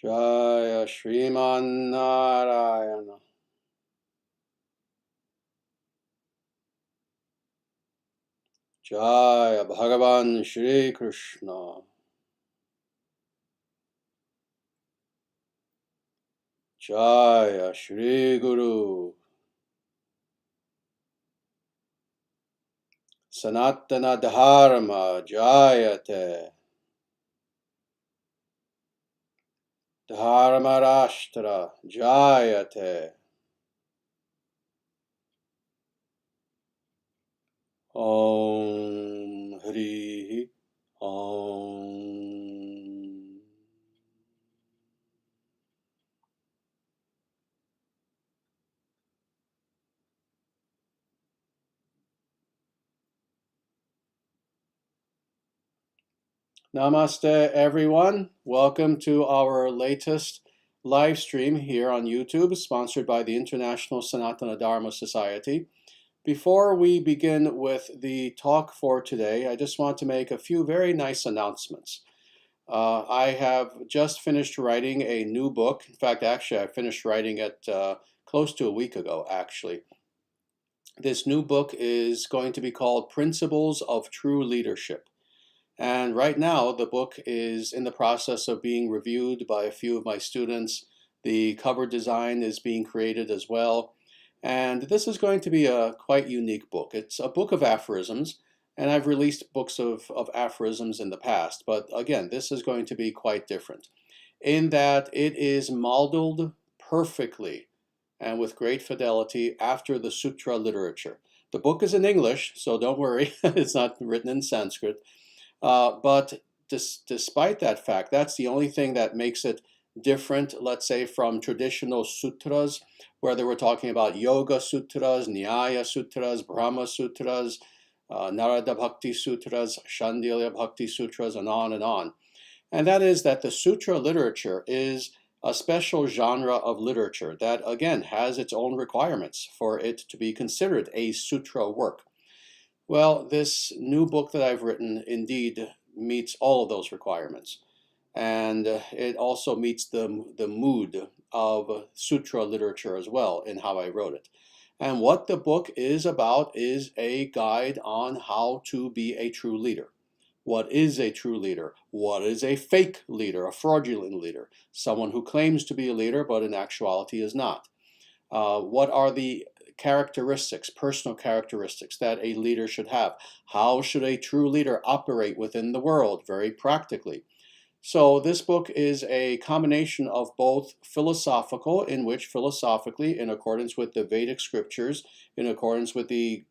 Jaya Shriman Narayana. Jaya Bhagavan Shri Krishna. Jaya Shri Guru. Sanatana Dharma Jayate. Dharma Rashtra Jayate. Om Hri Om. Namaste, everyone. Welcome to our latest live stream here on YouTube, sponsored by the International Sanatana Dharma Society. Before we begin with the talk for today, I just want to make a few very nice announcements. I have just finished writing a new book. In fact, actually, I finished writing it close to a week ago, actually. This new book is going to be called Principles of True Leadership. And right now, the book is in the process of being reviewed by a few of my students. The cover design is being created as well. And this is going to be a quite unique book. It's a book of aphorisms, and I've released books of aphorisms in the past. But again, this is going to be quite different in that it is modeled perfectly and with great fidelity after the sutra literature. The book is in English, so don't worry, it's not written in Sanskrit. But despite that fact, that's the only thing that makes it different, let's say, from traditional sutras, whether we're talking about Yoga Sutras, Nyaya Sutras, Brahma Sutras, Narada Bhakti Sutras, Shandilya Bhakti Sutras, and on and on. And that is that the sutra literature is a special genre of literature that, again, has its own requirements for it to be considered a sutra work. Well, this new book that I've written indeed meets all of those requirements. And it also meets the mood of sutra literature as well in how I wrote it. And what the book is about is a guide on how to be a true leader. What is a true leader? What is a fake leader, a fraudulent leader? Someone who claims to be a leader but in actuality is not. What are the characteristics, personal characteristics that a leader should have? How should a true leader operate within the world very practically? So this book is a combination of both philosophical, in which philosophically, in accordance with the Vedic scriptures, in accordance with the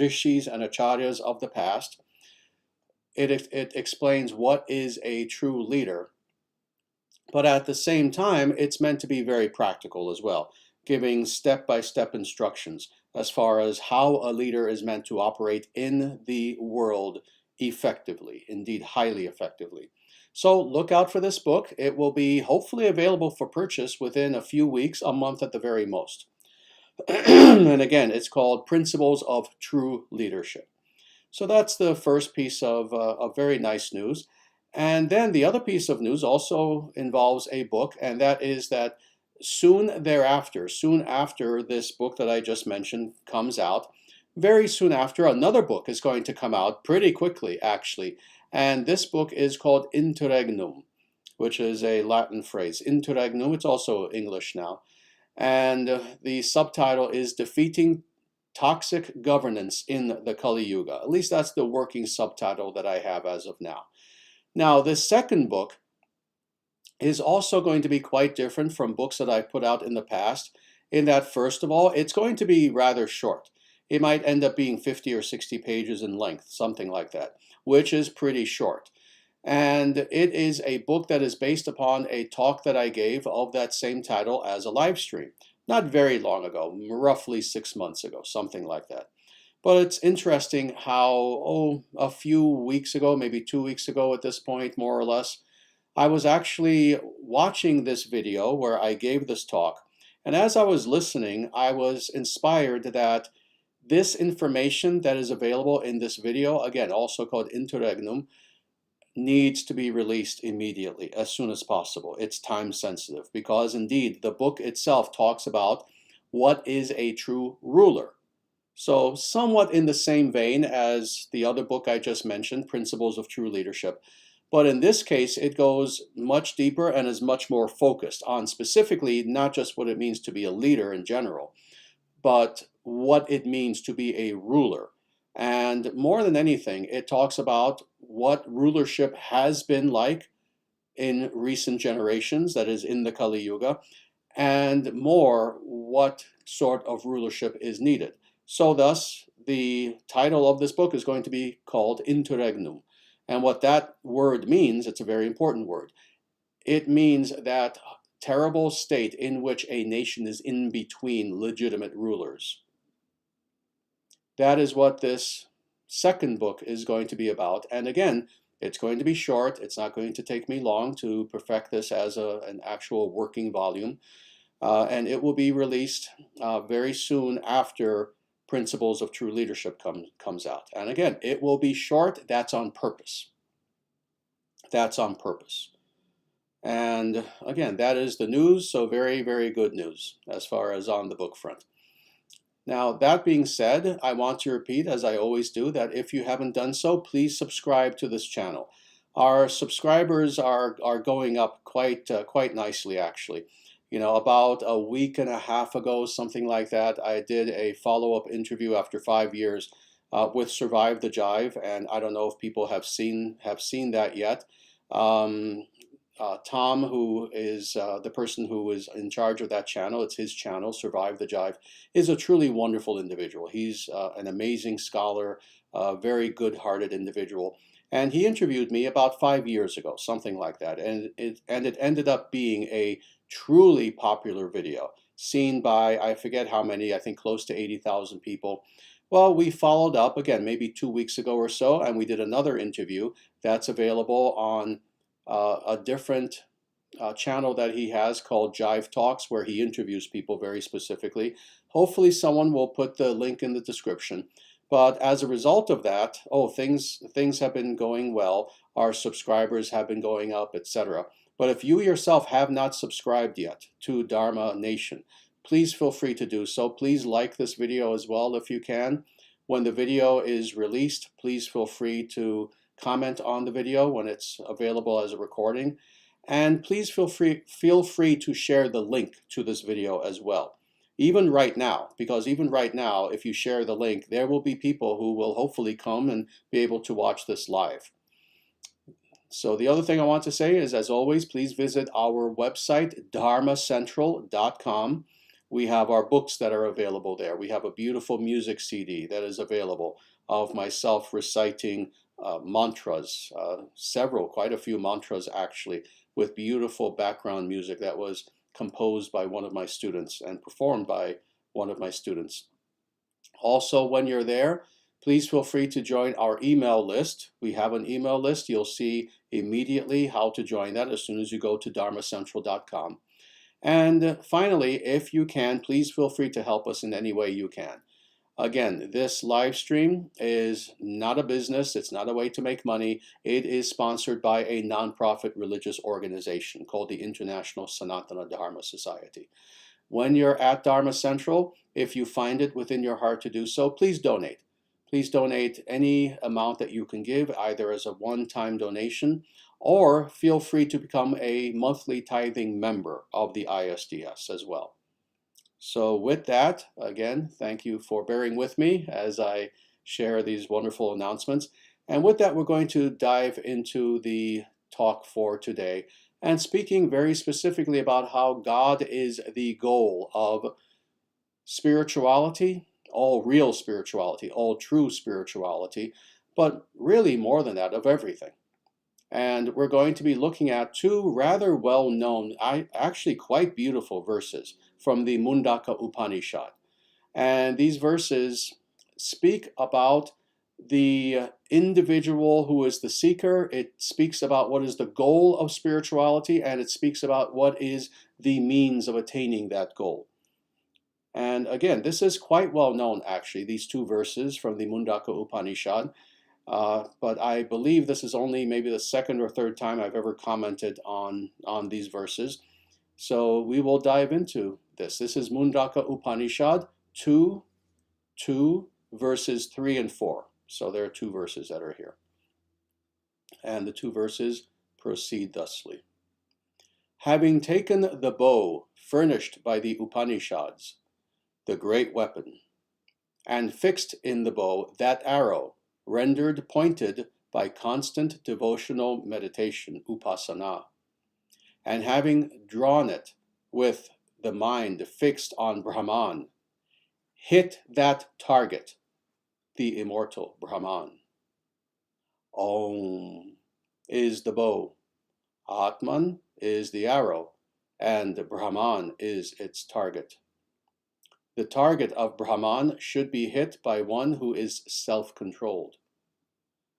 rishis and acharyas of the past, it explains what is a true leader. But at the same time, it's meant to be very practical as well, giving step-by-step instructions as far as how a leader is meant to operate in the world effectively, indeed highly effectively. So look out for this book. It will be hopefully available for purchase within a few weeks, a month at the very most. And again, it's called Principles of True Leadership. So that's the first piece of very nice news. And then the other piece of news also involves a book, and that is that soon thereafter, soon after this book that I just mentioned comes out, very soon after, another book is going to come out pretty quickly, actually. And this book is called Interregnum, which is a Latin phrase. Interregnum, it's also English now. And the subtitle is Defeating Toxic Governance in the Kali Yuga. At least that's the working subtitle that I have as of now. Now, this second book is also going to be quite different from books that I've put out in the past, in that, first of all, it's going to be rather short. It might end up being 50 or 60 pages in length, something like that, which is pretty short. And it is a book that is based upon a talk that I gave of that same title as a live stream. Not very long ago, roughly 6 months ago, something like that. But it's interesting how, a few weeks ago, maybe 2 weeks ago at this point, more or less, I was actually watching this video where I gave this talk. And as I was listening, I was inspired that this information that is available in this video, again, also called Interregnum, needs to be released immediately, as soon as possible. It's time sensitive because indeed the book itself talks about what is a true ruler. So somewhat in the same vein as the other book I just mentioned, Principles of True Leadership. But in this case, it goes much deeper and is much more focused on specifically not just what it means to be a leader in general, but what it means to be a ruler. And more than anything, it talks about what rulership has been like in recent generations, that is in the Kali Yuga, and more what sort of rulership is needed. So thus, the title of this book is going to be called Interregnum. And what that word means, it's a very important word. It means that terrible state in which a nation is in between legitimate rulers. That is what this second book is going to be about. And again, it's going to be short. It's not going to take me long to perfect this as an actual working volume. And it will be released very soon after Principles of True Leadership comes out. And again, it will be short. That's on purpose. That's on purpose. And again, that is the news. So very, very good news as far as on the book front. Now, that being said, I want to repeat, as I always do, that if you haven't done so, please subscribe to this channel. Our subscribers are going up quite nicely, actually. You know, about a week and a half ago, something like that, I did a follow-up interview after 5 years with Survive the Jive, and I don't know if people have seen that yet. Tom, who is the person who is in charge of that channel, it's his channel, Survive the Jive, is a truly wonderful individual. He's an amazing scholar, a very good-hearted individual. And he interviewed me about 5 years ago, something like that. And it ended up being a truly popular video, seen by, I forget how many, I think close to 80,000 people. Well, we followed up, again, maybe 2 weeks ago or so, and we did another interview that's available on a different channel that he has called Jive Talks, where he interviews people very specifically. Hopefully someone will put the link in the description. But as a result of that, things have been going well. Our subscribers have been going up, etc. But if you yourself have not subscribed yet to Dharma Nation, please feel free to do so. Please like this video as well if you can. When the video is released, please feel free to comment on the video when it's available as a recording. And please feel free to share the link to this video as well. Even right now, because even right now, if you share the link, there will be people who will hopefully come and be able to watch this live. So the other thing I want to say is, as always, please visit our website, dharmacentral.com. We have our books that are available there. We have a beautiful music CD that is available of myself reciting mantras, quite a few mantras actually, with beautiful background music that was composed by one of my students and performed by one of my students. Also, when you're there, please feel free to join our email list. We have an email list. You'll see immediately how to join that as soon as you go to dharmacentral.com. And finally, if you can, please feel free to help us in any way you can. Again, this live stream is not a business. It's not a way to make money. It is sponsored by a nonprofit religious organization called the International Sanatana Dharma Society. When you're at Dharma Central, if you find it within your heart to do so, please donate. Please donate any amount that you can give, either as a one-time donation, or feel free to become a monthly tithing member of the ISDS as well. So with that, again, thank you for bearing with me as I share these wonderful announcements. And with that, we're going to dive into the talk for today, and speaking very specifically about how God is the goal of spirituality, all real spirituality, all true spirituality, but really more than that, of everything. And we're going to be looking at two rather well-known, actually quite beautiful verses from the Mundaka Upanishad. And these verses speak about the individual who is the seeker. It speaks about what is the goal of spirituality, and it speaks about what is the means of attaining that goal. And again, this is quite well known, actually, these two verses from the Mundaka Upanishad. but I believe this is only maybe the second or third time I've ever commented on these verses. So we will dive into this. This is Mundaka Upanishad 2, verses 3 and 4. So there are 2 verses that are here. And the 2 verses proceed thusly. Having taken the bow furnished by the Upanishads, the great weapon, and fixed in the bow that arrow rendered pointed by constant devotional meditation, upasana, and having drawn it with the mind fixed on Brahman, hit that target, the immortal Brahman. Om is the bow, atman is the arrow, and Brahman is its target. The target of Brahman should be hit by one who is self-controlled.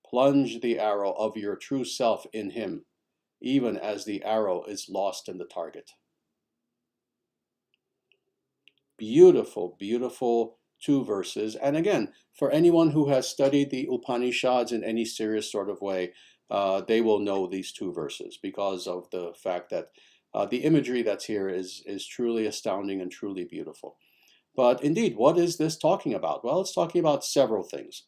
Plunge the arrow of your true self in him, even as the arrow is lost in the target. Beautiful, beautiful 2 verses. And again, for anyone who has studied the Upanishads in any serious sort of way, they will know these 2 verses because of the fact that the imagery that's here is truly astounding and truly beautiful. But indeed, what is this talking about? Well, it's talking about several things.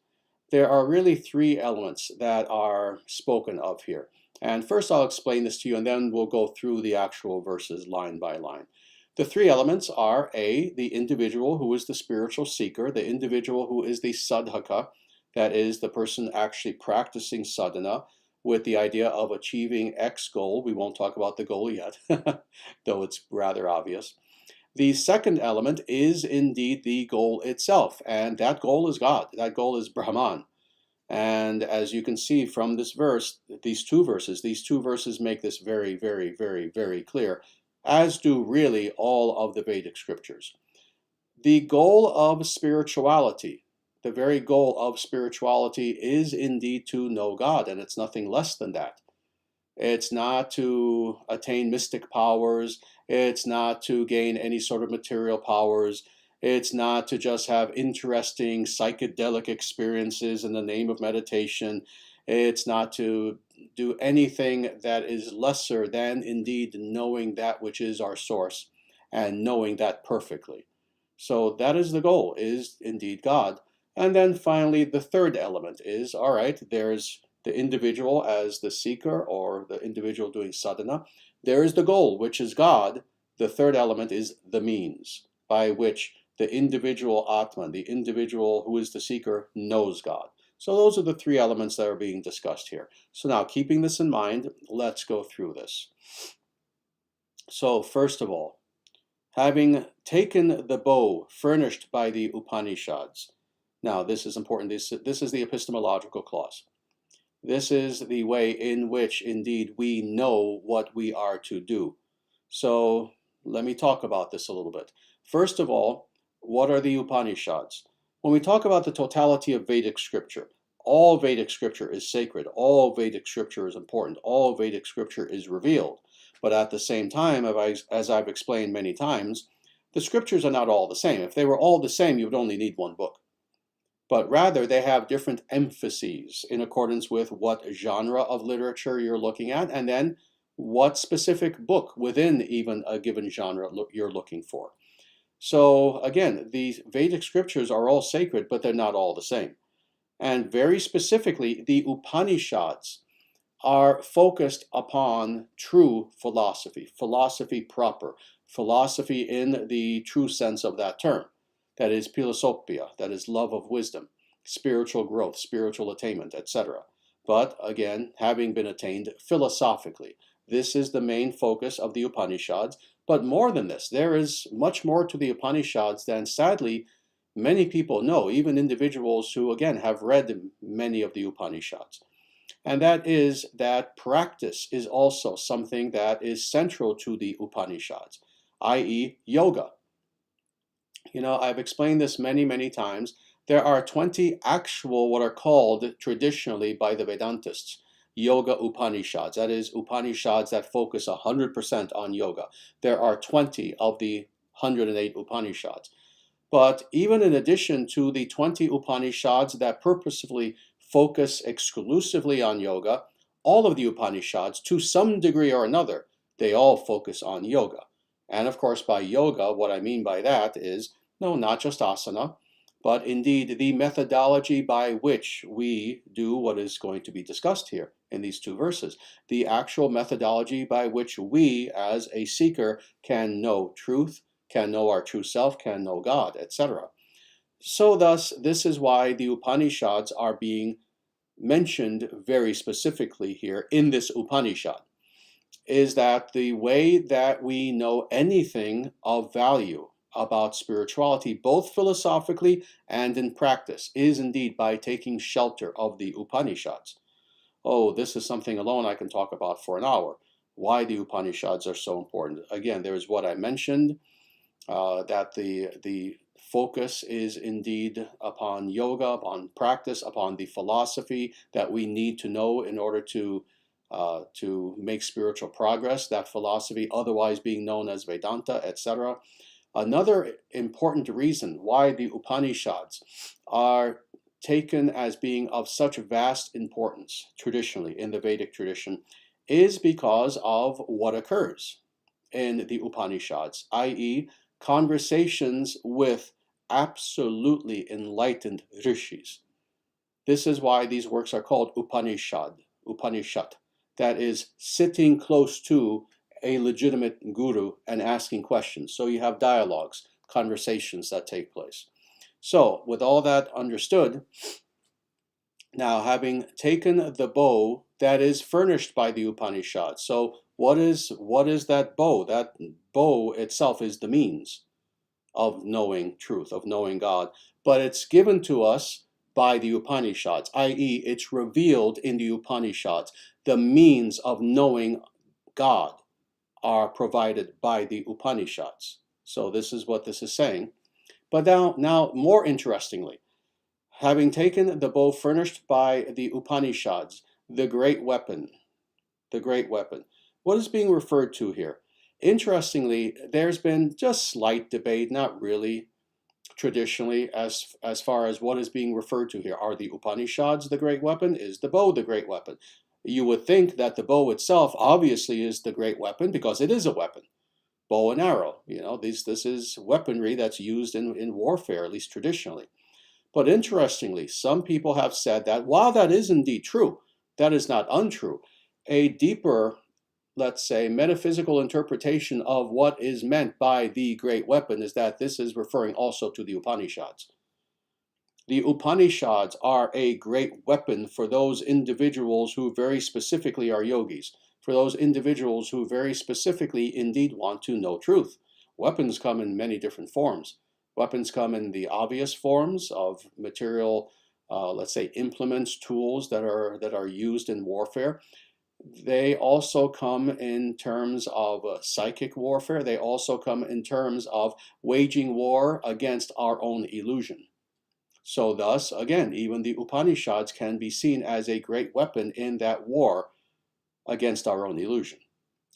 There are really 3 elements that are spoken of here. And first I'll explain this to you, and then we'll go through the actual verses line by line. The 3 elements are A, the individual who is the spiritual seeker, the individual who is the sadhaka, that is the person actually practicing sadhana with the idea of achieving X goal. We won't talk about the goal yet, though it's rather obvious. The second element is indeed the goal itself, and that goal is God. That goal is Brahman. And as you can see from this verse, these two verses make this very, very, very, very clear, as do really all of the Vedic scriptures. The goal of spirituality, the very goal of spirituality is indeed to know God, and it's nothing less than that. It's not to attain mystic powers. It's not to gain any sort of material powers. It's not to just have interesting psychedelic experiences in the name of meditation. It's not to do anything that is lesser than indeed knowing that which is our source and knowing that perfectly. So that is the goal, is indeed God. And then finally, the third element is, all right, there's the individual as the seeker or the individual doing sadhana. There is the goal, which is God. The third element is the means by which the individual atman, the individual who is the seeker, knows God. So those are the 3 elements that are being discussed here. So now, keeping this in mind, let's go through this. So first of all, having taken the bow furnished by the Upanishads. Now, this is important. This is the epistemological clause. This is the way in which, indeed, we know what we are to do. So let me talk about this a little bit. First of all, what are the Upanishads? When we talk about the totality of Vedic scripture, all Vedic scripture is sacred. All Vedic scripture is important. All Vedic scripture is revealed. But at the same time, as I've explained many times, the scriptures are not all the same. If they were all the same, you would only need one book. But rather, they have different emphases in accordance with what genre of literature you're looking at, and then what specific book within even a given genre you're looking for. So again, these Vedic scriptures are all sacred, but they're not all the same. And very specifically, the Upanishads are focused upon true philosophy, philosophy proper, philosophy in the true sense of that term. That is philosophia, that is love of wisdom, spiritual growth, spiritual attainment, etc. But again, having been attained philosophically. This is the main focus of the Upanishads. But more than this, there is much more to the Upanishads than sadly many people know, even individuals who again have read many of the Upanishads. And that is that practice is also something that is central to the Upanishads, i.e. yoga. You know, I've explained this many, many times. There are 20 actual, what are called traditionally by the Vedantists, yoga Upanishads. That is, Upanishads that focus 100% on yoga. There are 20 of the 108 Upanishads. But even in addition to the 20 Upanishads that purposefully focus exclusively on yoga. All of the Upanishads, to some degree or another, they all focus on yoga. And of course, by yoga, what I mean by that is, no, not just asana, but indeed the methodology by which we do what is going to be discussed here in these two verses. The actual methodology by which we, as a seeker, can know truth, can know our true self, can know God, etc. So thus, this is why the Upanishads are being mentioned very specifically here in this Upanishad, is that the way that we know anything of value about spirituality, both philosophically and in practice, is indeed by taking shelter of the Upanishads. Oh, this is something alone I can talk about for an hour. Why the Upanishads are so important. Again, there's what I mentioned, that the focus is indeed upon yoga, upon practice, upon the philosophy that we need to know in order to make spiritual progress, that philosophy otherwise being known as Vedanta, etc. Another important reason why the Upanishads are taken as being of such vast importance traditionally in the Vedic tradition is because of what occurs in the Upanishads, i.e., conversations with absolutely enlightened rishis. This is why these works are called Upanishad, that is, sitting close to a legitimate guru and asking questions. So you have dialogues, conversations that take place. So with all that understood, now having taken the bow that is furnished by the Upanishads, so what is that bow? That bow itself is the means of knowing truth, of knowing God, but it's given to us by the Upanishads, i.e., it's revealed in the Upanishads. The means of knowing God are provided by the Upanishads. So this is what this is saying. But now more interestingly, having taken the bow furnished by the Upanishads, the great weapon, what is being referred to here? Interestingly, there's been just slight debate, not really traditionally, as far as what is being referred to here. Are the Upanishads the great weapon? Is the bow the great weapon? You would think that the bow itself obviously is the great weapon because it is a weapon. Bow and arrow, this is weaponry that's used in warfare, at least traditionally. But interestingly, some people have said that while that is indeed true, that is not untrue. A deeper, let's say, metaphysical interpretation of what is meant by the great weapon is that this is referring also to the Upanishads. The Upanishads are a great weapon for those individuals who very specifically are yogis, for those individuals who very specifically indeed want to know truth. Weapons come in many different forms. Weapons come in the obvious forms of material, let's say, implements, tools that are used in warfare. They also come in terms of psychic warfare. They also come in terms of waging war against our own illusion. So thus, again, even the Upanishads can be seen as a great weapon in that war against our own illusion.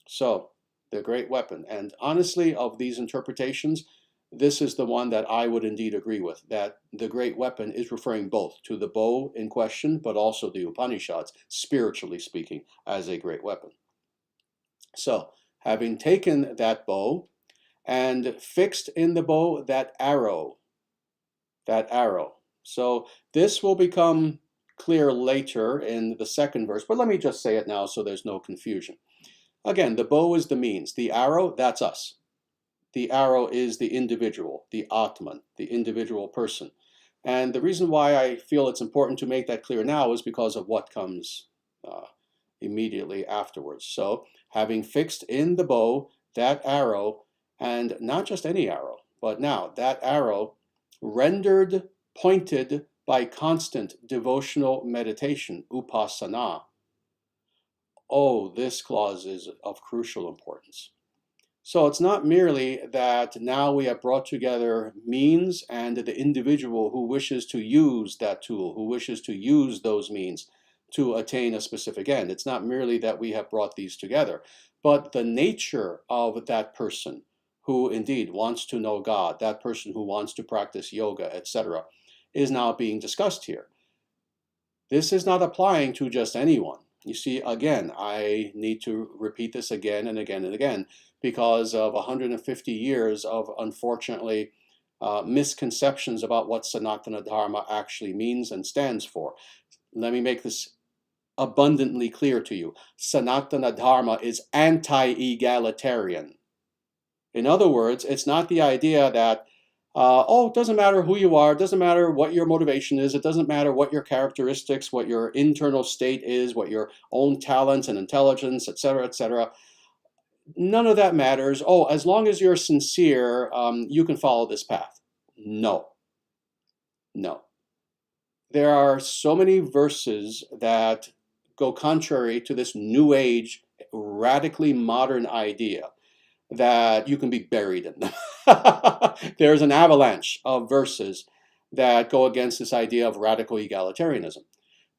So, the great weapon. And honestly, of these interpretations, this is the one that I would indeed agree with, that the great weapon is referring both to the bow in question, but also the Upanishads, spiritually speaking, as a great weapon. So, having taken that bow and fixed in the bow that arrow. So this will become clear later in the second verse, but let me just say it now so there's no confusion. Again, the bow is the means. The arrow, that's us. The arrow is the individual, the atman, the individual person. And the reason why I feel it's important to make that clear now is because of what comes immediately afterwards. So, having fixed in the bow that arrow, and not just any arrow, but now that arrow rendered pointed by constant devotional meditation, upasana. Oh, this clause is of crucial importance. So it's not merely that now we have brought together means and the individual who wishes to use that tool, who wishes to use those means to attain a specific end. It's not merely that we have brought these together, but the nature of that person who indeed wants to know God, that person who wants to practice yoga, etc., is now being discussed here. This is not applying to just anyone. You see, again, I need to repeat this again and again and again because of 150 years of, unfortunately, misconceptions about what Sanatana Dharma actually means and stands for. Let me make this abundantly clear to you. Sanatana Dharma is anti-egalitarian. In other words, it's not the idea that, it doesn't matter who you are, it doesn't matter what your motivation is, it doesn't matter what your characteristics, what your internal state is, what your own talents and intelligence, etc., etc. None of that matters. Oh, as long as you're sincere, you can follow this path. No. No. There are so many verses that go contrary to this New Age, radically modern idea that you can be buried in them. There's an avalanche of verses that go against this idea of radical egalitarianism.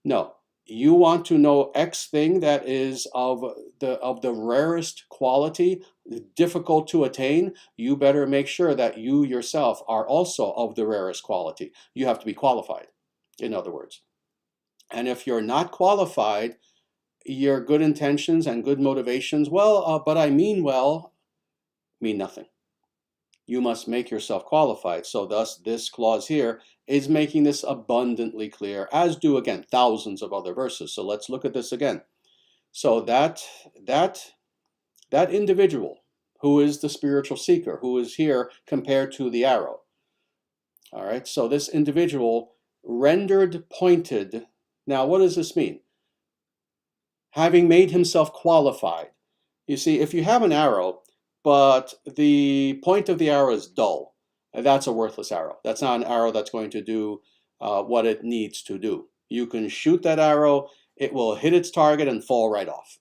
No, you want to know X thing that is of the rarest quality, difficult to attain, you better make sure that you yourself are also of the rarest quality. You have to be qualified, in other words. And if you're not qualified, your good intentions and good motivations, but I mean well, mean nothing. You must make yourself qualified. So thus, this clause here is making this abundantly clear, as do, again, thousands of other verses. So let's look at this again. So that individual who is the spiritual seeker, who is here compared to the arrow. All right, so this individual rendered pointed. Now, what does this mean? Having made himself qualified. You see, if you have an arrow, but the point of the arrow is dull, that's a worthless arrow. That's not an arrow that's going to do what it needs to do. You can shoot that arrow, it will hit its target and fall right off.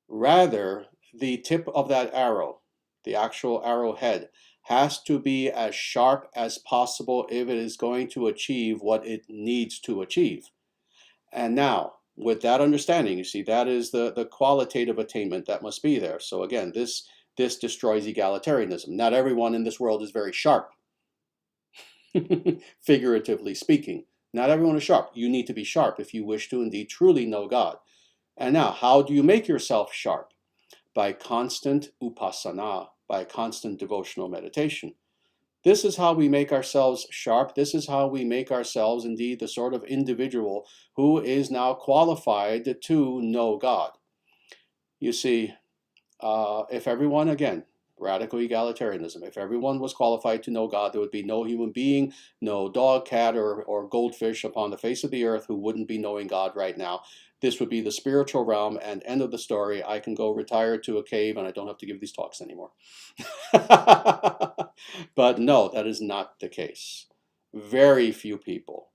Rather, the tip of that arrow, the actual arrowhead, has to be as sharp as possible if it is going to achieve what it needs to achieve. And now, with that understanding, you see, that is the qualitative attainment that must be there. So again, this destroys egalitarianism. Not everyone in this world is very sharp, figuratively speaking. Not everyone is sharp. You need to be sharp if you wish to indeed truly know God. And now, how do you make yourself sharp? By constant upasana, by constant devotional meditation. This is how we make ourselves sharp. This is how we make ourselves indeed the sort of individual who is now qualified to know God. You see, if everyone, again, radical egalitarianism, if everyone was qualified to know God, there would be no human being, no dog, cat, or goldfish upon the face of the earth who wouldn't be knowing God right now. This would be the spiritual realm, and end of the story. I can go retire to a cave and I don't have to give these talks anymore. But no, that is not the case. Very few people,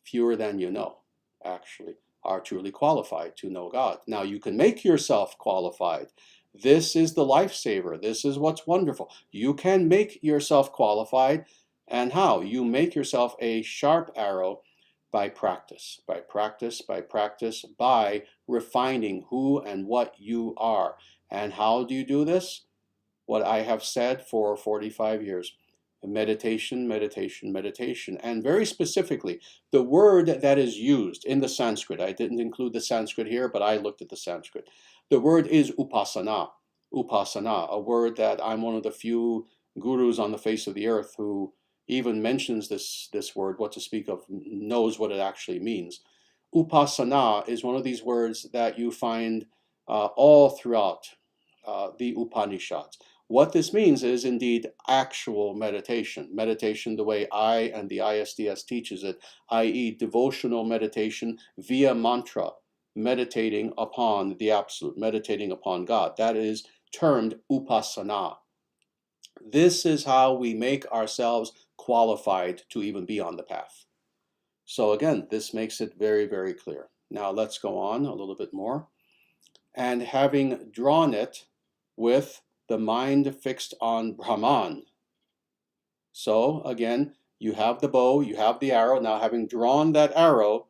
fewer than you know, actually, are truly qualified to know God. Now, you can make yourself qualified. This is the lifesaver. This is what's wonderful. You can make yourself qualified. And how? You make yourself a sharp arrow by practice, by practice, by practice, by refining who and what you are. And how do you do this? What I have said for 45 years. Meditation, meditation, meditation. And very specifically, the word that is used in the Sanskrit, I didn't include the Sanskrit here, but I looked at the Sanskrit. The word is upasana. Upasana, a word that I'm one of the few gurus on the face of the earth who even mentions this word, what to speak of, knows what it actually means. Upasana is one of these words that you find all throughout the Upanishads. What this means is indeed actual meditation. Meditation the way I and the ISDS teaches it, i.e. devotional meditation via mantra, meditating upon the Absolute, meditating upon God. That is termed upasana. This is how we make ourselves qualified to even be on the path. So again, this makes it very, very clear. Now let's go on a little bit more. And having drawn it with the mind fixed on Brahman. So again, you have the bow, you have the arrow. Now having drawn that arrow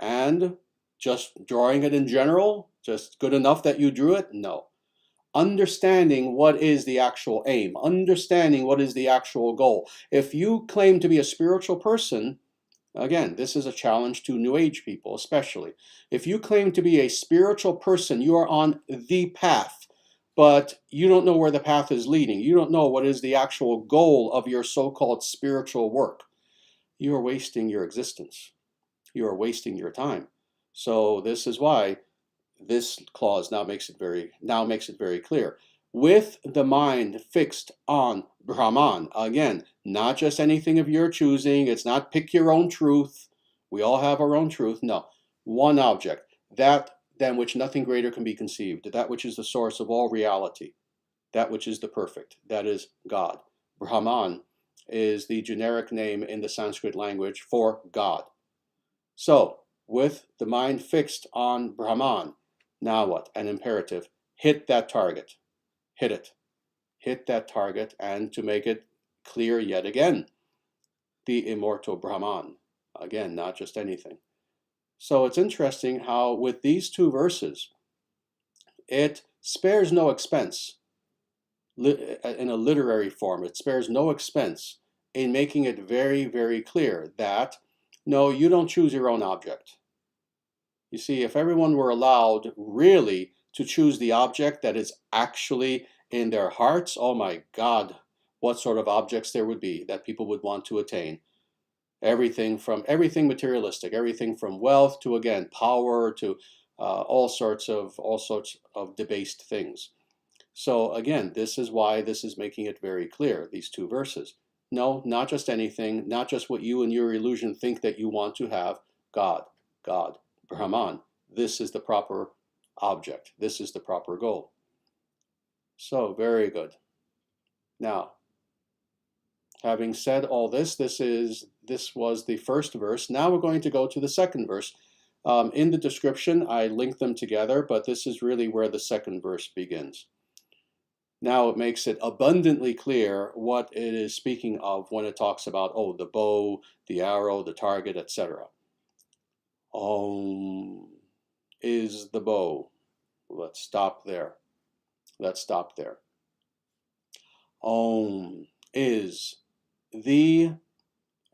and just drawing it in general, just good enough that you drew it? No. Understanding what is the actual aim, understanding what is the actual goal. If you claim to be a spiritual person, Again, this is a challenge to New Age people especially. If you claim to be a spiritual person, you are on the path, but you don't know where the path is leading. You don't know what is the actual goal of your so-called spiritual work. You are wasting your existence. You are wasting your time. So this is why this clause now makes it very clear. With the mind fixed on Brahman, again, not just anything of your choosing. It's not pick your own truth. We all have our own truth. No, one object, that than which nothing greater can be conceived, that which is the source of all reality, that which is the perfect, that is God. Brahman is the generic name in the Sanskrit language for God. So, with the mind fixed on Brahman, now what? An imperative. Hit that target. Hit it. Hit that target, and to make it clear yet again, the immortal Brahman. Again, not just anything. So it's interesting how with these two verses, it spares no expense. In a literary form, it spares no expense in making it very, very clear that, no, you don't choose your own object. You see, if everyone were allowed really to choose the object that is actually in their hearts, oh my God, what sort of objects there would be that people would want to attain. Everything materialistic, everything from wealth to, again, power to all sorts of debased things. So again, this is why this is making it very clear, these two verses. No, not just anything, not just what you and your illusion think that you want to have. God, Brahman. This is the proper object. This is the proper goal. So, very good. Now, having said all this, this was the first verse. Now we're going to go to the second verse. In the description, I linked them together, but this is really where the second verse begins. Now it makes it abundantly clear what it is speaking of when it talks about, oh, the bow, the arrow, the target, etc. Om is the bow. Let's stop there. Let's stop there. Om is the,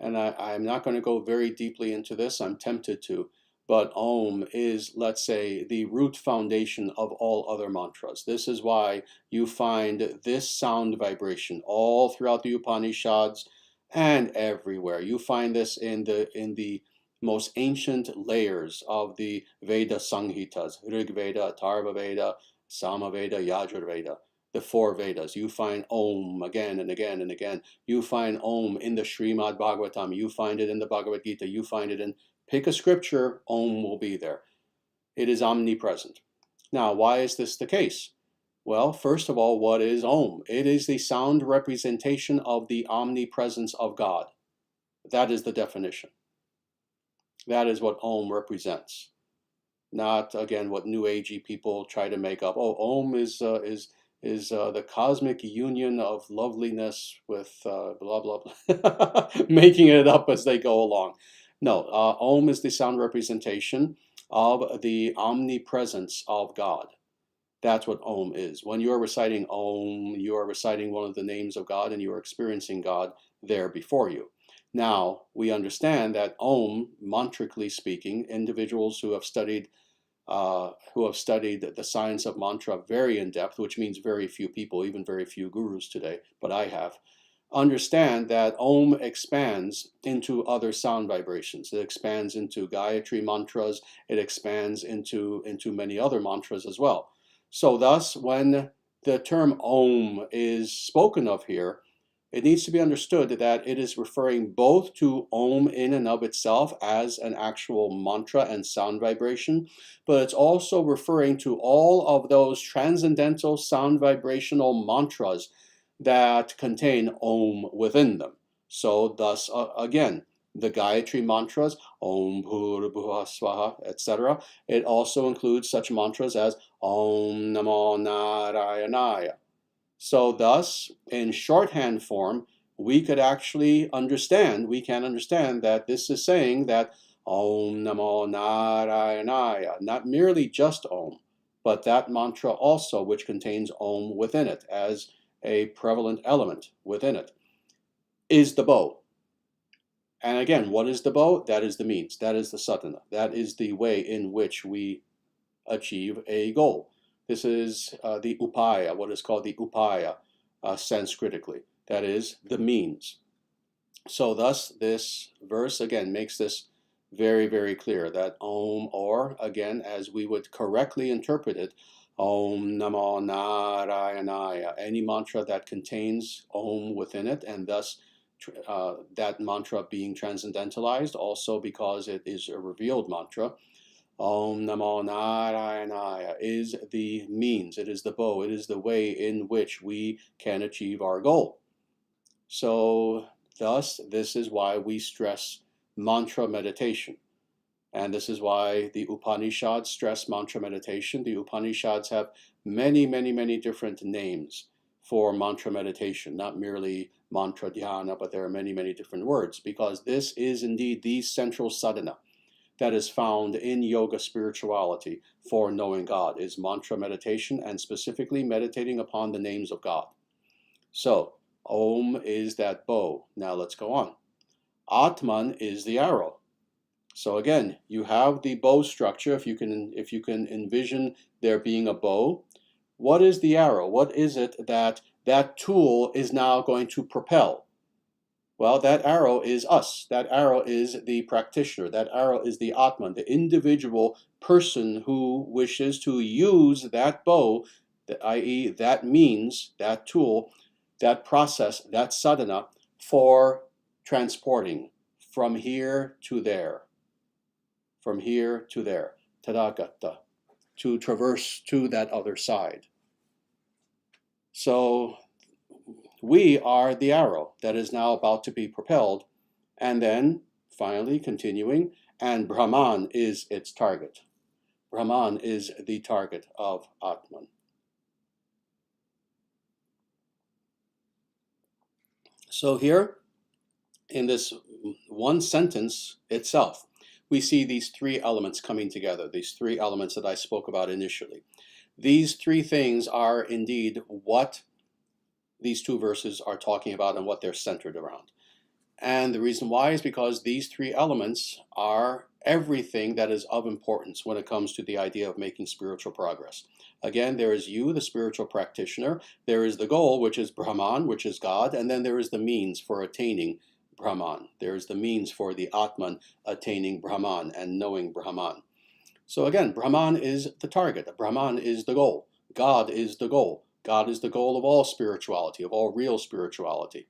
and I'm not going to go very deeply into this, I'm tempted to, but Om is, let's say, the root foundation of all other mantras. This is why you find this sound vibration all throughout the Upanishads and everywhere. You find this in the most ancient layers of the Veda Samhitas, Rig Veda, Atharva Veda, Sama Veda, Yajur Veda, the four Vedas. You find Om again and again and again. You find Om in the Srimad Bhagavatam. You find it in the Bhagavad Gita. You find it in, pick a scripture, Om will be there. It is omnipresent. Now, why is this the case? Well, first of all, what is Om? It is the sound representation of the omnipresence of God. That is the definition. That is what Om represents. Not, again, what New Agey people try to make up. Oh, Om is the cosmic union of loveliness with blah, blah, blah, making it up as they go along. No, Om is the sound representation of the omnipresence of God. That's what Om is. When you are reciting Om, you are reciting one of the names of God and you are experiencing God there before you. Now, we understand that Om, mantrically speaking, individuals who have studied the science of mantra very in depth, which means very few people, even very few gurus today, but I have, understand that Om expands into other sound vibrations. It expands into Gayatri mantras. It expands into many other mantras as well. So thus, when the term Om is spoken of here, it needs to be understood that it is referring both to Om in and of itself as an actual mantra and sound vibration, but it's also referring to all of those transcendental sound vibrational mantras that contain Om within them. So thus, again, the Gayatri mantras, Om Bhurabhuva Swaha, etc. It also includes such mantras as Om Namo Narayanaya. So thus, in shorthand form, we can understand that this is saying that Om Namo Narayanaya, not merely just Om, but that mantra also which contains Om within it as a prevalent element within it, is the bow. And again, what is the bow? That is the means. That is the sadhana. That is the way in which we achieve a goal. This is the upaya, what is called the upaya Sanskritically. That is the means. So thus this verse again makes this very, very clear that Om, or again, as we would correctly interpret it, Om Namo Narayanaya, any mantra that contains Om within it, and thus that mantra being transcendentalized, also because it is a revealed mantra. Om Namo Narayanaya is the means, it is the bow, it is the way in which we can achieve our goal. So thus, this is why we stress mantra meditation. And this is why the Upanishads stress mantra meditation. The Upanishads have many, many, many different names for mantra meditation, not merely mantra dhyana, but there are many, many different words, because this is indeed the central sadhana that is found in yoga spirituality for knowing God, is mantra meditation, and specifically meditating upon the names of God. So, Om is that bow. Now let's go on. Atman is the arrow. So again, you have the bow structure. If you can envision there being a bow, what is the arrow? What is it that tool is now going to propel? Well, that arrow is us. That arrow is the practitioner. That arrow is the atman, the individual person who wishes to use that bow, i.e. that means, that tool, that process, that sadhana, for transporting from here to there, from here to there, tadagata, to traverse to that other side. So we are the arrow that is now about to be propelled, and then finally continuing, and Brahman is its target. Brahman is the target of Atman. So here, in this one sentence itself, we see these three elements coming together, these three elements that I spoke about initially. These three things are indeed what these two verses are talking about and what they're centered around. And the reason why is because these three elements are everything that is of importance when it comes to the idea of making spiritual progress. Again, there is you, the spiritual practitioner. There is the goal, which is Brahman, which is God. And then there is the means for attaining Brahman. There is the means for the Atman attaining Brahman and knowing Brahman. So again, Brahman is the target. Brahman is the goal. God is the goal. God is the goal of all spirituality, of all real spirituality.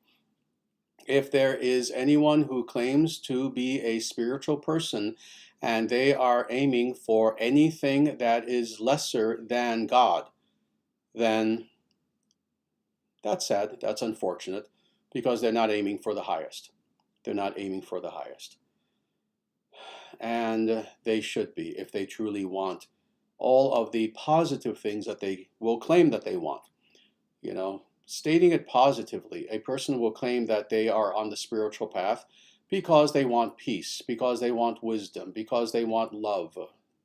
If there is anyone who claims to be a spiritual person and they are aiming for anything that is lesser than God, then that's sad, that's unfortunate, because they're not aiming for the highest. They're not aiming for the highest. And they should be, if they truly want all of the positive things that they will claim that they want. You know, stating it positively, a person will claim that they are on the spiritual path because they want peace, because they want wisdom, because they want love,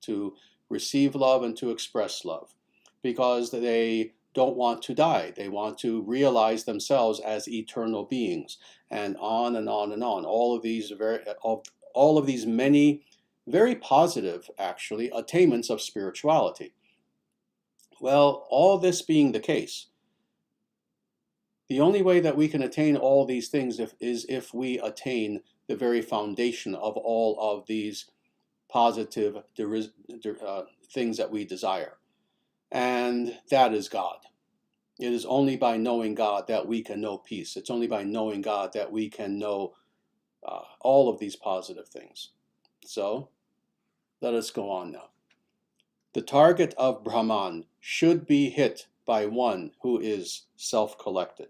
to receive love and to express love, because they don't want to die. They want to realize themselves as eternal beings, and on and on and on. All of these many very positive, actually, attainments of spirituality. Well, all this being the case, the only way that we can attain all these things is if we attain the very foundation of all of these positive things that we desire. And that is God. It is only by knowing God that we can know peace. It's only by knowing God that we can know all of these positive things. So, let us go on now. The target of Brahman should be hit by one who is self-collected.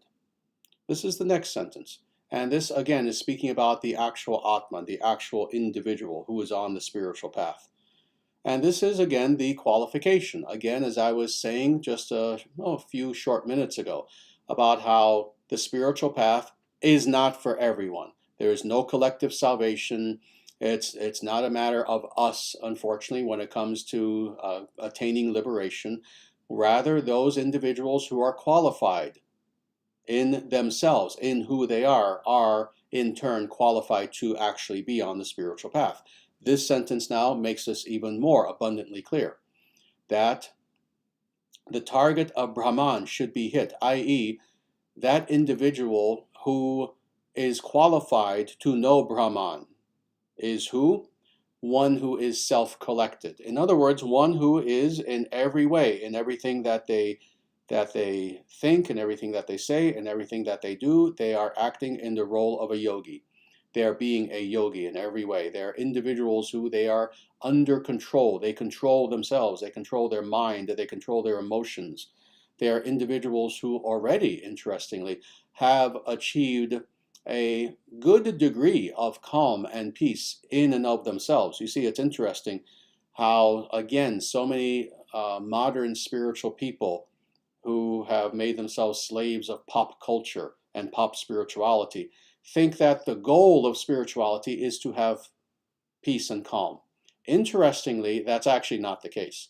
This is the next sentence. And this, again, is speaking about the actual Atman, the actual individual who is on the spiritual path. And this is, again, the qualification. Again, as I was saying just a few short minutes ago, about how the spiritual path is not for everyone. There is no collective salvation. It's not a matter of us, unfortunately, when it comes to attaining liberation. Rather, those individuals who are qualified in themselves, in who they are in turn qualified to actually be on the spiritual path. This sentence now makes this even more abundantly clear, that the target of Brahman should be hit, i.e., that individual who is qualified to know Brahman is who? One who is self-collected. In other words, one who is in every way, in everything that they think, and everything that they say, and everything that they do, they are acting in the role of a yogi. They are being a yogi in every way. They are individuals who they are under control. They control themselves. They control their mind. They control their emotions. They are individuals who already, interestingly, have achieved a good degree of calm and peace in and of themselves. You see, it's interesting how, again, so many modern spiritual people who have made themselves slaves of pop culture and pop spirituality think that the goal of spirituality is to have peace and calm. Interestingly, that's actually not the case.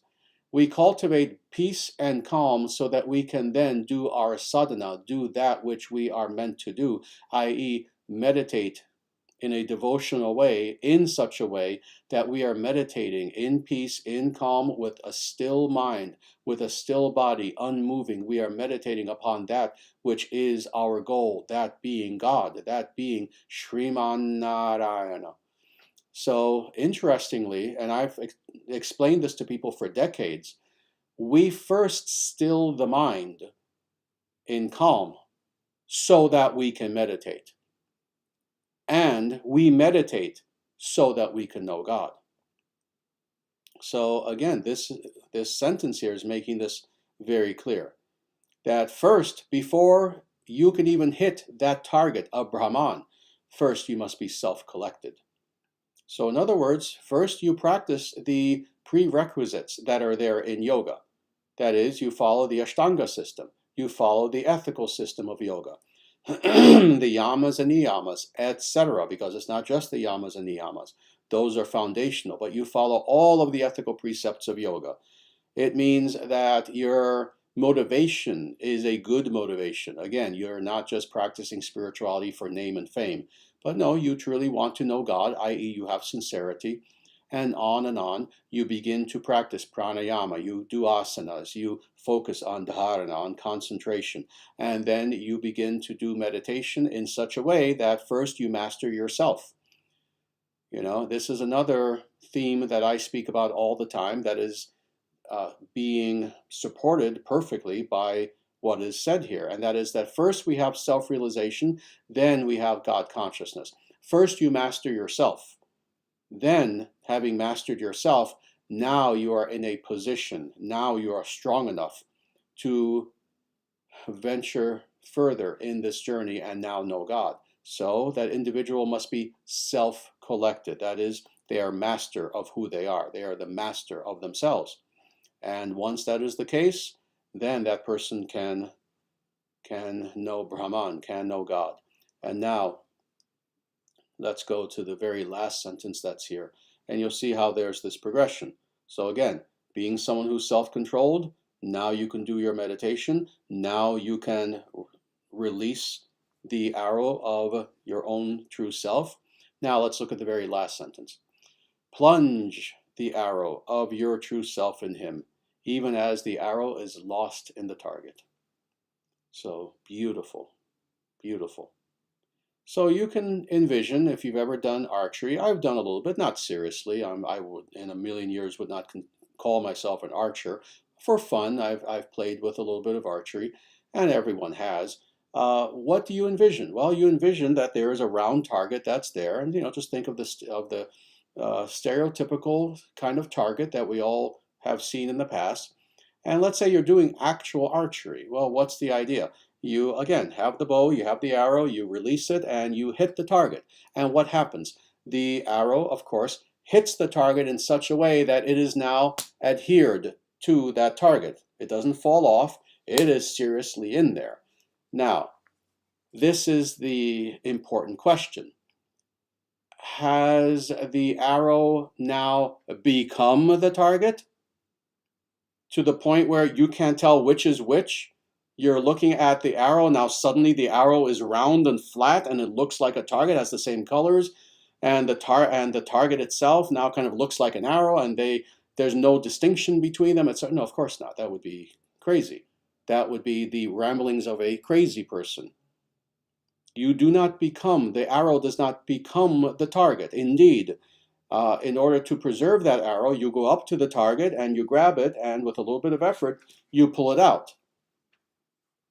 We cultivate peace and calm so that we can then do our sadhana, do that which we are meant to do, i.e., meditate in a devotional way, in such a way that we are meditating in peace, in calm, with a still mind, with a still body, unmoving. We are meditating upon that which is our goal, that being God, that being Sriman Narayana. So interestingly, and I've explained this to people for decades, we first still the mind in calm so that we can meditate. And we meditate so that we can know God. So again, this sentence here is making this very clear. That first, before you can even hit that target of Brahman, first you must be self-collected. So in other words, first you practice the prerequisites that are there in yoga. That is, you follow the Ashtanga system. You follow the ethical system of yoga. The yamas and niyamas, etc., because it's not just the yamas and niyamas. Those are foundational, but you follow all of the ethical precepts of yoga. It means that your motivation is a good motivation. Again, you're not just practicing spirituality for name and fame, but no, you truly want to know God, i.e., you have sincerity. And on, you begin to practice pranayama, you do asanas, you focus on dharana, on concentration, and then you begin to do meditation in such a way that first you master yourself. You know, this is another theme that I speak about all the time that is being supported perfectly by what is said here, and that is that first we have self-realization, then we have God consciousness. First you master yourself. Then, having mastered yourself, now you are in a position, now you are strong enough to venture further in this journey and now know God. So that individual must be self-collected. That is, they are master of who they are. They are the master of themselves. And once that is the case, then that person can know Brahman, can know God. And now, let's go to the very last sentence that's here, and you'll see how there's this progression. So again, being someone who's self-controlled, now you can do your meditation. Now you can release the arrow of your own true self. Now let's look at the very last sentence. Plunge the arrow of your true self in him, even as the arrow is lost in the target. So beautiful, beautiful. So you can envision, if you've ever done archery, I've done a little bit, not seriously. I would, in a million years, would not call myself an archer. For fun, I've played with a little bit of archery, and everyone has. What do you envision? Well, you envision that there is a round target that's there, and just think of the stereotypical kind of target that we all have seen in the past. And let's say you're doing actual archery. Well, what's the idea? You, again, have the bow, you have the arrow, you release it, and you hit the target. And what happens? The arrow, of course, hits the target in such a way that it is now adhered to that target. It doesn't fall off. It is seriously in there. Now, this is the important question. Has the arrow now become the target to the point where you can't tell which is which? You're looking at the arrow. Now suddenly the arrow is round and flat and it looks like a target, has the same colors, and the target itself now kind of looks like an arrow, and there's no distinction between them. It's no, of course not. That would be crazy. That would be the ramblings of a crazy person. You do not become, the arrow does not become the target. Indeed, in order to preserve that arrow, you go up to the target and you grab it, and with a little bit of effort, you pull it out.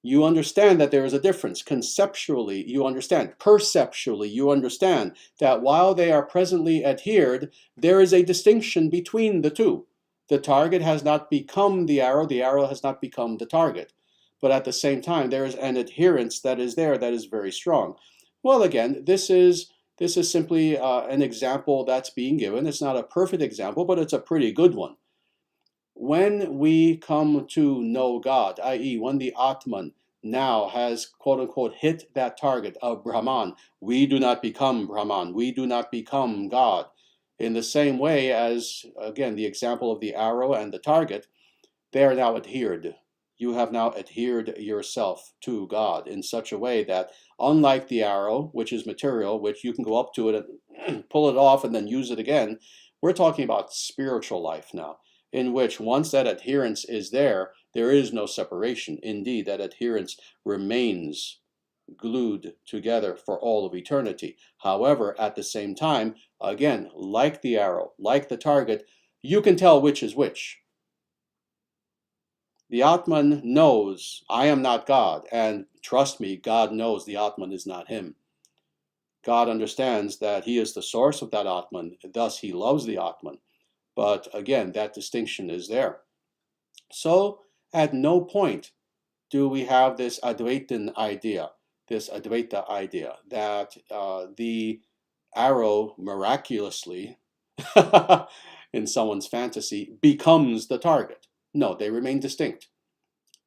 You understand that there is a difference. Conceptually, you understand. Perceptually, you understand that while they are presently adhered, there is a distinction between the two. The target has not become the arrow has not become the target. But at the same time, there is an adherence that is there that is very strong. Well, again, this is simply an example that's being given. It's not a perfect example, but it's a pretty good one. When we come to know God, i.e., when the atman now has quote unquote hit that target of Brahman, we do not become Brahman, we do not become God. In the same way as, again, the example of the arrow and the target, they are now adhered. You have now adhered yourself to God in such a way that, unlike the arrow, which is material, which you can go up to it and pull it off and then use it again, we're talking about spiritual life now, in which once that adherence is there, there is no separation. Indeed, that adherence remains glued together for all of eternity. However, at the same time, again, like the arrow, like the target, you can tell which is which. The Atman knows, I am not God, and trust me, God knows the Atman is not him. God understands that he is the source of that Atman, thus he loves the Atman. But again, that distinction is there. So at no point do we have this Advaitin idea, this Advaita idea, that the arrow miraculously, in someone's fantasy, becomes the target. No, they remain distinct.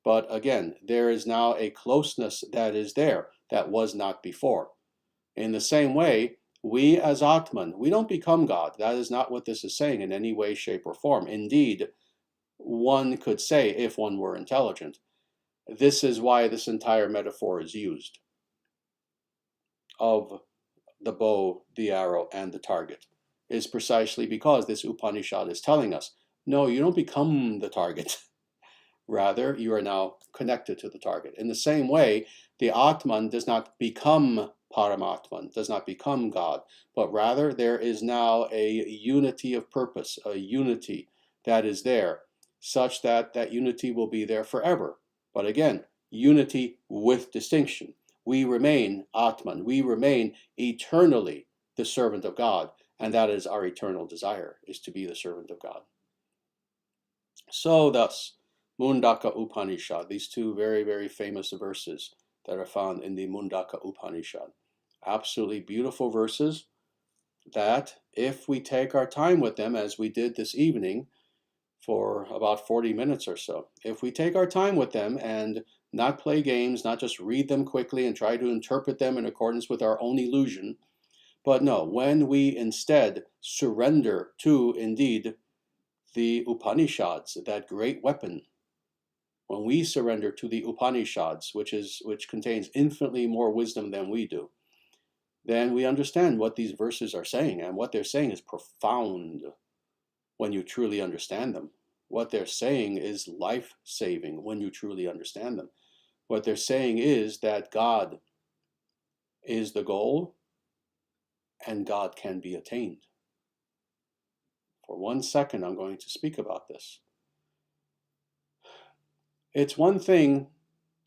But again, there is now a closeness that is there that was not before. In the same way, we as Atman, we don't become God. That is not what this is saying in any way, shape, or form. Indeed, one could say, if one were intelligent, this is why this entire metaphor is used of the bow, the arrow, and the target, is precisely because this Upanishad is telling us, no, you don't become the target. Rather, you are now connected to the target. In the same way, the Atman does not become Paramatman, does not become God, but rather there is now a unity of purpose, a unity that is there, such that that unity will be there forever. But again, unity with distinction. We remain Atman, we remain eternally the servant of God, and that is our eternal desire, is to be the servant of God. So thus, Mundaka Upanishad, these two very, very famous verses that are found in the Mundaka Upanishad. Absolutely beautiful verses that, if we take our time with them, as we did this evening for about 40 minutes or so, if we take our time with them and not play games, not just read them quickly and try to interpret them in accordance with our own illusion, but no, when we instead surrender to, indeed, the Upanishads, that great weapon, when we surrender to the Upanishads, which contains infinitely more wisdom than we do, then we understand what these verses are saying, and what they're saying is profound when you truly understand them. What they're saying is life-saving when you truly understand them. What they're saying is that God is the goal, and God can be attained. For 1 second, I'm going to speak about this. It's one thing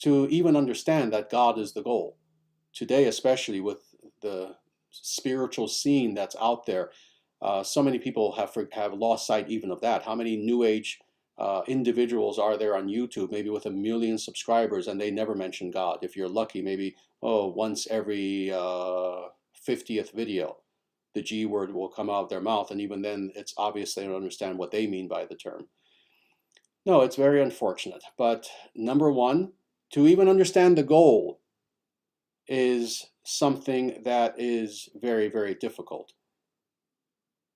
to even understand that God is the goal. Today, especially with the spiritual scene that's out there, so many people have lost sight even of that. How many New Age individuals are there on YouTube, maybe with 1 million subscribers, and they never mention God? If you're lucky, maybe once every 50th video, the G word will come out of their mouth, and even then, it's obvious they don't understand what they mean by the term. No, it's very unfortunate. But number one, to even understand the goal is something that is very, very difficult.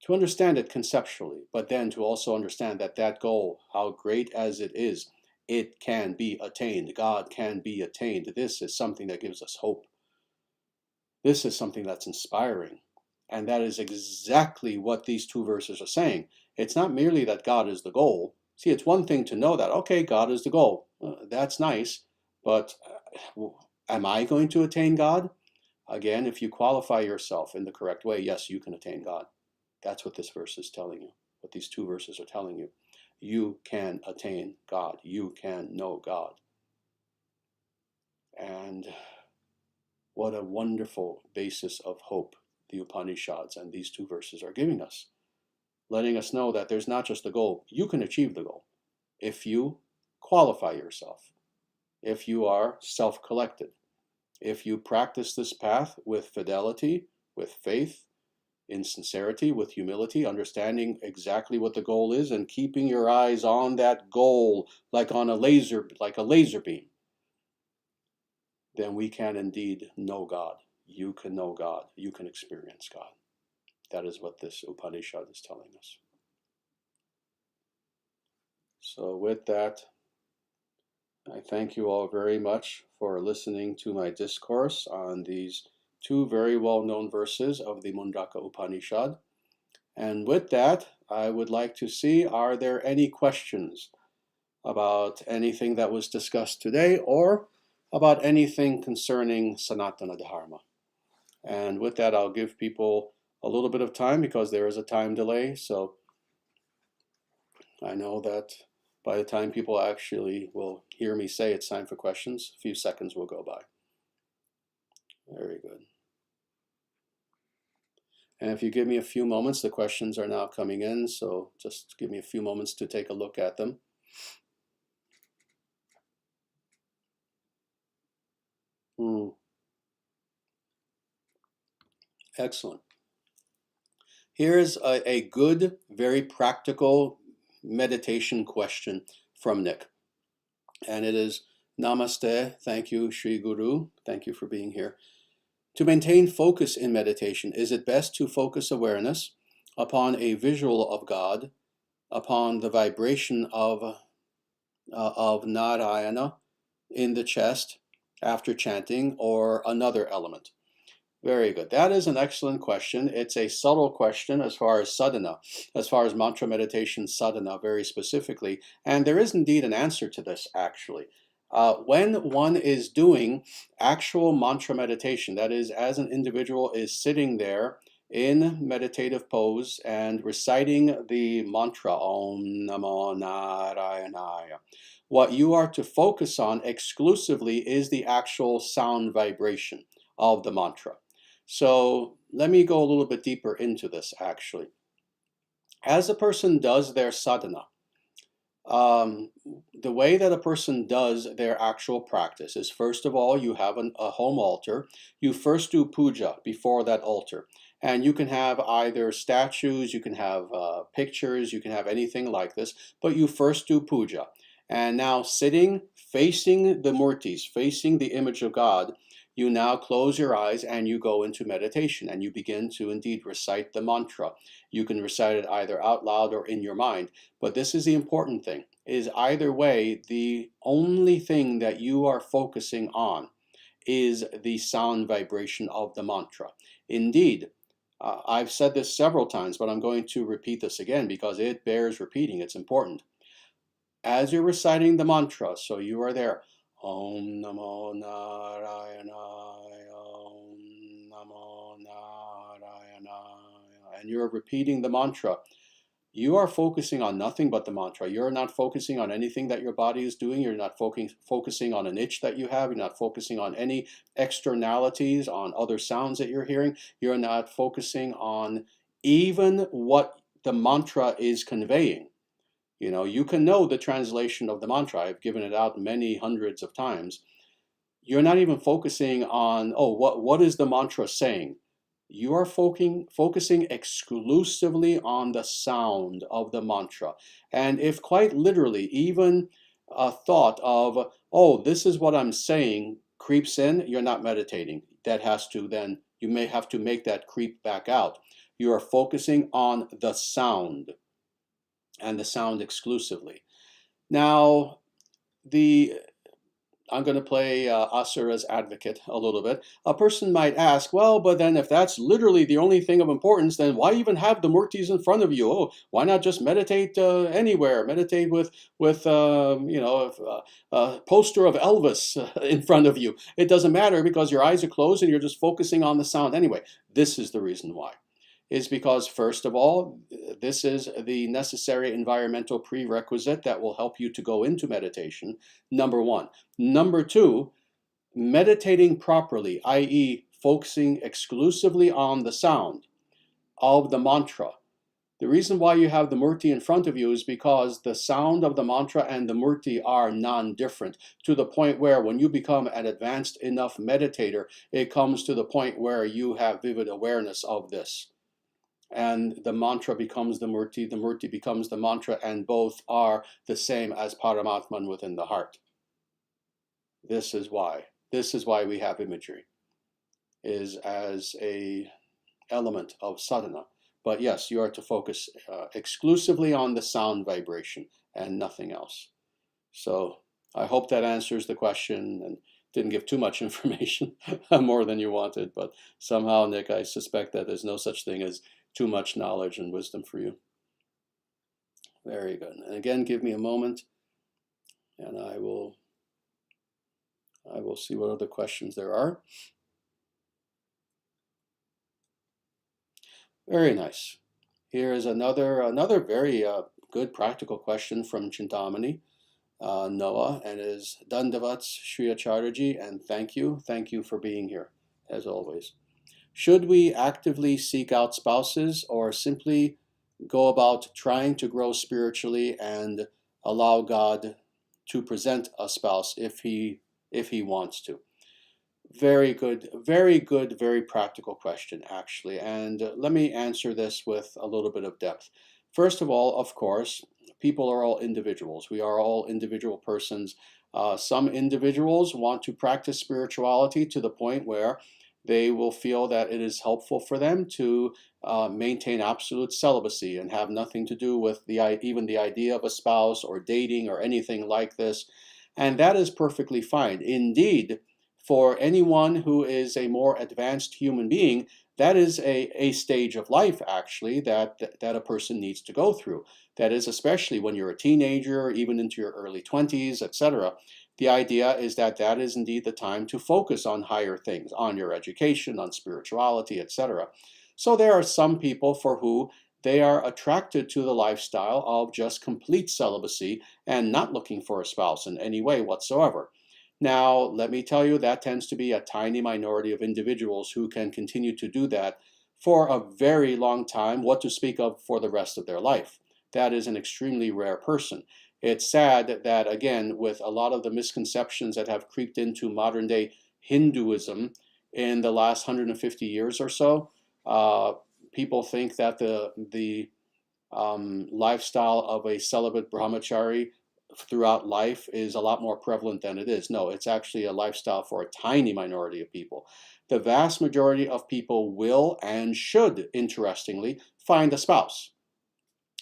To understand it conceptually, but then to also understand that that goal, how great as it is it can be attained. God can be attained. This is something that gives us hope. This is something that's inspiring. And that is exactly what these two verses are saying. It's not merely that God is the goal. See, it's one thing to know that, okay, God is the goal. That's nice. But am I going to attain God? Again, if you qualify yourself in the correct way, yes, you can attain God. That's what this verse is telling you, what these two verses are telling you. You can attain God. You can know God. And what a wonderful basis of hope the Upanishads and these two verses are giving us, letting us know that there's not just the goal. You can achieve the goal if you qualify yourself, if you are self-collected, if you practice this path with fidelity, with faith, in sincerity, with humility, understanding exactly what the goal is and keeping your eyes on that goal like a laser beam, then we can indeed know God. You can know God. You can experience God. That is what this Upanishad is telling us. So with that, I thank you all very much for listening to my discourse on these two very well-known verses of the Mundaka Upanishad. And with that, I would like to see, are there any questions about anything that was discussed today or about anything concerning Sanatana Dharma? And with that, I'll give people a little bit of time because there is a time delay. So I know that by the time people actually will hear me say it's time for questions, a few seconds will go by. Very good. And if you give me a few moments, the questions are now coming in, so just give me a few moments to take a look at them. Excellent. Here's a good, very practical meditation question from Nick. And it is, Namaste, thank you, Sri Guru, thank you for being here. To maintain focus in meditation, is it best to focus awareness upon a visual of God, upon the vibration of Narayana in the chest after chanting, or another element? Very good. That is an excellent question. It's a subtle question as far as sadhana, as far as mantra meditation sadhana very specifically. And there is indeed an answer to this, actually. When one is doing actual mantra meditation, that is, as an individual is sitting there in meditative pose and reciting the mantra, Om Namo Narayanaya, what you are to focus on exclusively is the actual sound vibration of the mantra. So let me go a little bit deeper into this, actually. As a person does their sadhana, the way that a person does their actual practice is, first of all, you have a home altar. You first do puja before that altar. And you can have either statues, you can have pictures, you can have anything like this, but you first do puja. And now sitting, facing the murtis, facing the image of God, you now close your eyes and you go into meditation and you begin to indeed recite the mantra. You can recite it either out loud or in your mind. But this is the important thing, is either way, the only thing that you are focusing on is the sound vibration of the mantra. Indeed, I've said this several times, but I'm going to repeat this again because it bears repeating. It's important. As you're reciting the mantra, so you are there, Om Namo Narayana, Om Namo Narayana, and you're repeating the mantra, you are focusing on nothing but the mantra. You're not focusing on anything that your body is doing. You're not focusing on an itch that you have. You're not focusing on any externalities, on other sounds that you're hearing. You're not focusing on even what the mantra is conveying. You know, you can know the translation of the mantra. I've given it out many hundreds of times. You're not even focusing on, oh, what is the mantra saying? You are focusing exclusively on the sound of the mantra. And if quite literally, even a thought of, oh, this is what I'm saying creeps in, you're not meditating. That has to then, you may have to make that creep back out. You are focusing on the sound and the sound exclusively. Now, I'm going to play Asura's advocate a little bit. A person might ask, well, but then if that's literally the only thing of importance, then why even have the murtis in front of you? Oh, why not just meditate anywhere? Meditate with a poster of Elvis in front of you. It doesn't matter because your eyes are closed and you're just focusing on the sound anyway. This is the reason why. Is because, first of all, this is the necessary environmental prerequisite that will help you to go into meditation, number one. Number two, meditating properly, i.e., focusing exclusively on the sound of the mantra. The reason why you have the murti in front of you is because the sound of the mantra and the murti are non-different, to the point where when you become an advanced enough meditator, it comes to the point where you have vivid awareness of this. And the mantra becomes the murti becomes the mantra, and both are the same as Paramatman within the heart. This is why we have imagery, is as a element of sadhana. But yes, you are to focus exclusively on the sound vibration and nothing else. So I hope that answers the question and didn't give too much information, more than you wanted, but somehow, Nick, I suspect that there's no such thing as too much knowledge and wisdom for you. Very good. And again, give me a moment, and I will see what other questions there are. Very nice. Here is another very good practical question from Chintamani Noah, and is Dandavats Sri Acharyaji, and thank you for being here as always. Should we actively seek out spouses, or simply go about trying to grow spiritually and allow God to present a spouse if he wants to? Very good, very practical question, actually. And let me answer this with a little bit of depth. First of all, of course, people are all individuals. We are all individual persons. Some individuals want to practice spirituality to the point where they will feel that it is helpful for them to maintain absolute celibacy and have nothing to do with even the idea of a spouse or dating or anything like this. And that is perfectly fine. Indeed, for anyone who is a more advanced human being, that is a stage of life, actually, that a person needs to go through. That is, especially when you're a teenager, even into your early 20s, etc. The idea is that is indeed the time to focus on higher things, on your education, on spirituality, etc. So there are some people for who they are attracted to the lifestyle of just complete celibacy and not looking for a spouse in any way whatsoever. Now, let me tell you, that tends to be a tiny minority of individuals who can continue to do that for a very long time, what to speak of for the rest of their life. That is an extremely rare person. It's sad that, again, with a lot of the misconceptions that have creeped into modern day Hinduism in the last 150 years or so, people think that the lifestyle of a celibate brahmachari throughout life is a lot more prevalent than it is. No, it's actually a lifestyle for a tiny minority of people. The vast majority of people will and should, interestingly, find a spouse.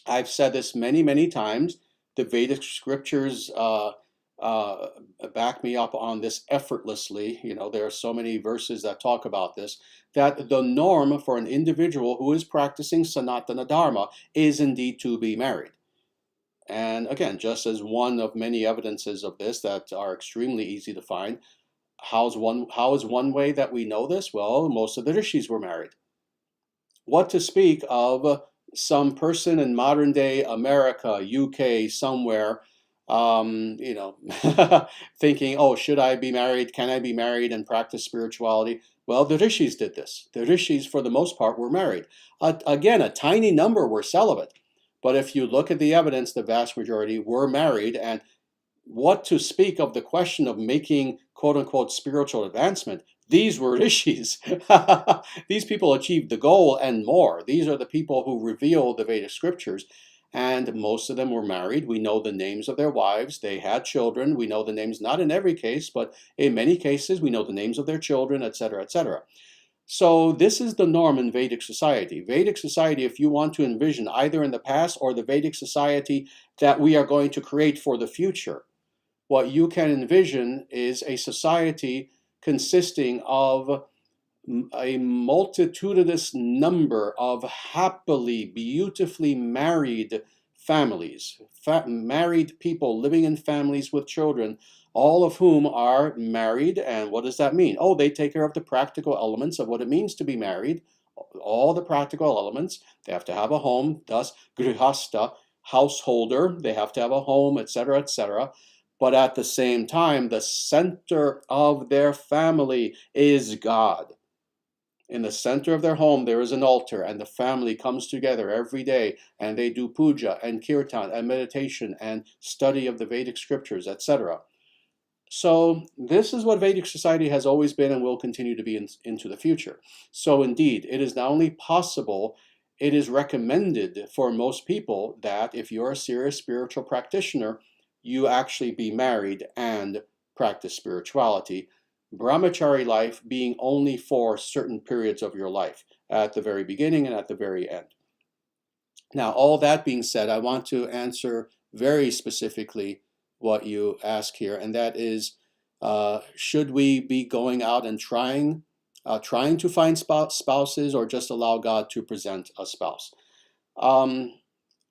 I've said this many times. The Vedic scriptures back me up on this effortlessly. You know, there are so many verses that talk about this, that the norm for an individual who is practicing Sanatana Dharma is indeed to be married. And again, just as one of many evidences of this that are extremely easy to find, how is one way that we know this? Well, most of the rishis were married. What to speak of some person in modern day America, UK, somewhere, thinking, oh, should I be married? Can I be married and practice spirituality? Well, the rishis did this. The rishis, for the most part, were married. Again, a tiny number were celibate. But if you look at the evidence, the vast majority were married. And what to speak of the question of making, quote unquote, spiritual advancement? These were rishis. These people achieved the goal and more. These are the people who reveal the Vedic scriptures. And most of them were married. We know the names of their wives. They had children. We know the names, not in every case, but in many cases, we know the names of their children, etc., etc. So this is the norm in Vedic society. Vedic society, if you want to envision either in the past or the Vedic society that we are going to create for the future, What you can envision is a society consisting of a multitudinous number of happily, beautifully married families, married people living in families with children, all of whom are married. And what does that mean? Oh, they take care of the practical elements of what it means to be married, all the practical elements. They have to have a home, thus grihasta, householder. They have to have a home, etc., etc. But at the same time, the center of their family is God. In the center of their home, there is an altar, and the family comes together every day, and they do puja and kirtan and meditation and study of the Vedic scriptures, etc. So this is what Vedic society has always been and will continue to be into the future. So indeed, it is not only possible, it is recommended for most people that if you're a serious spiritual practitioner, you actually be married and practice spirituality. Brahmachari life being only for certain periods of your life, at the very beginning and at the very end. Now, all that being said, I want to answer very specifically what you ask here, and that is, should we be going out and trying to find spouses, or just allow God to present a spouse?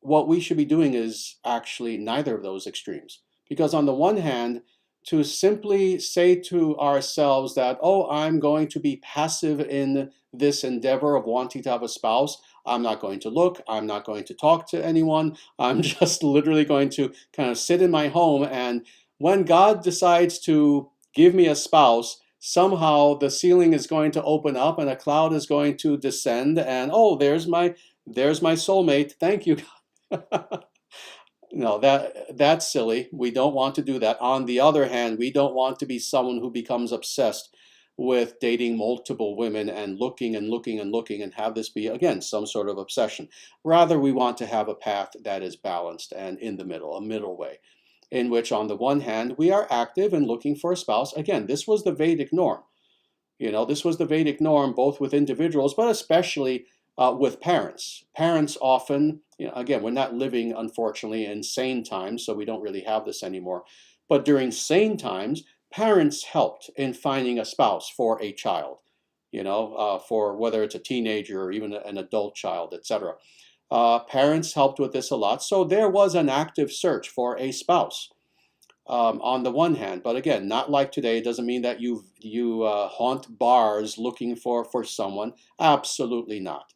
What we should be doing is actually neither of those extremes. Because on the one hand, to simply say to ourselves that, oh, I'm going to be passive in this endeavor of wanting to have a spouse, I'm not going to look, I'm not going to talk to anyone, I'm just literally going to kind of sit in my home, and when God decides to give me a spouse, somehow the ceiling is going to open up and a cloud is going to descend, and oh, there's my soulmate, thank you. No, that's silly. We don't want to do that. On the other hand, we don't want to be someone who becomes obsessed with dating multiple women and looking and looking and looking and have this be, again, some sort of obsession. Rather, we want to have a path that is balanced and in the middle, a middle way, in which on the one hand, we are active and looking for a spouse. Again, this was the Vedic norm. This was the Vedic norm both with individuals, but especially with parents. Parents often, again, we're not living, unfortunately, in sane times, so we don't really have this anymore. But during sane times, parents helped in finding a spouse for a child, for whether it's a teenager or even an adult child, etc. Parents helped with this a lot, so there was an active search for a spouse. On the one hand, but again, not like today. It doesn't mean that you haunt bars looking for someone. Absolutely not.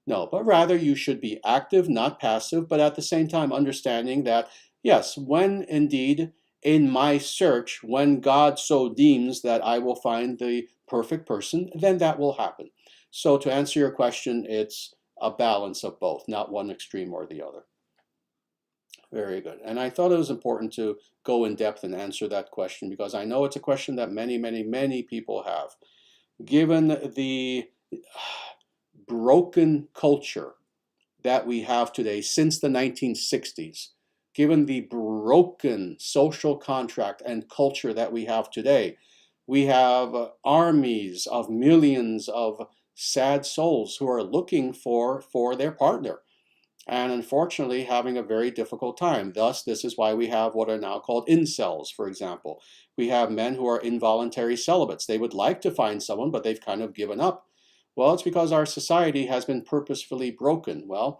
No, but rather you should be active, not passive, but at the same time understanding that, yes, when indeed in my search, when God so deems that I will find the perfect person, then that will happen. So to answer your question, it's a balance of both, not one extreme or the other. Very good. And I thought it was important to go in depth and answer that question because I know it's a question that many, many, many people have. Given the broken culture that we have today since the 1960s, given the broken social contract and culture that we have today, we have armies of millions of sad souls who are looking for their partner, and unfortunately having a very difficult time. Thus, this is why we have what are now called incels, for example. We have men who are involuntary celibates. They would like to find someone, but they've kind of given up. Well, it's because our society has been purposefully broken. Well,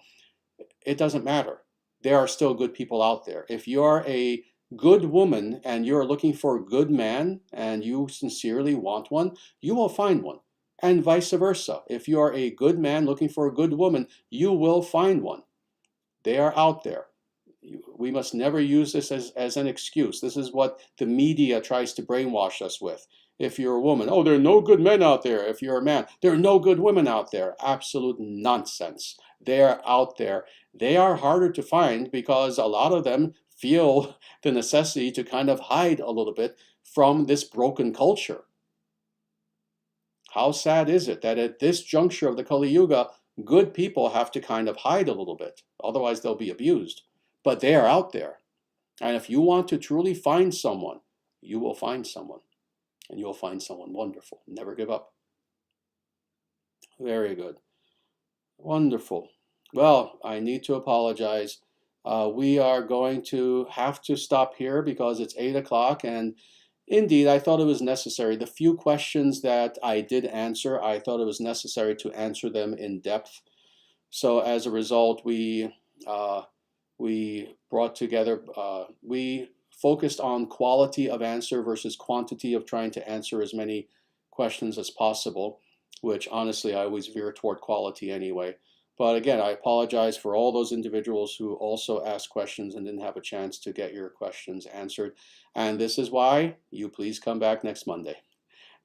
it doesn't matter. There are still good people out there. If you're a good woman and you're looking for a good man and you sincerely want one, you will find one. And vice versa. If you are a good man looking for a good woman, you will find one. They are out there. We must never use this as an excuse. This is what the media tries to brainwash us with. If you're a woman, oh, there are no good men out there. If you're a man, there are no good women out there. Absolute nonsense. They are out there. They are harder to find because a lot of them feel the necessity to kind of hide a little bit from this broken culture. How sad is it that at this juncture of the Kali Yuga, good people have to kind of hide a little bit, otherwise they'll be abused. But they are out there. And if you want to truly find someone, you will find someone. And you'll find someone wonderful. Never give up. Very good. Wonderful. Well, I need to apologize. We are going to have to stop here because it's 8 o'clock, and indeed, I thought it was necessary. The few questions that I did answer, I thought it was necessary to answer them in depth. So as a result, we brought together, we focused on quality of answer versus quantity of trying to answer as many questions as possible, which honestly I always veer toward quality anyway. But again, I apologize for all those individuals who also asked questions and didn't have a chance to get your questions answered. And this is why you please come back next Monday.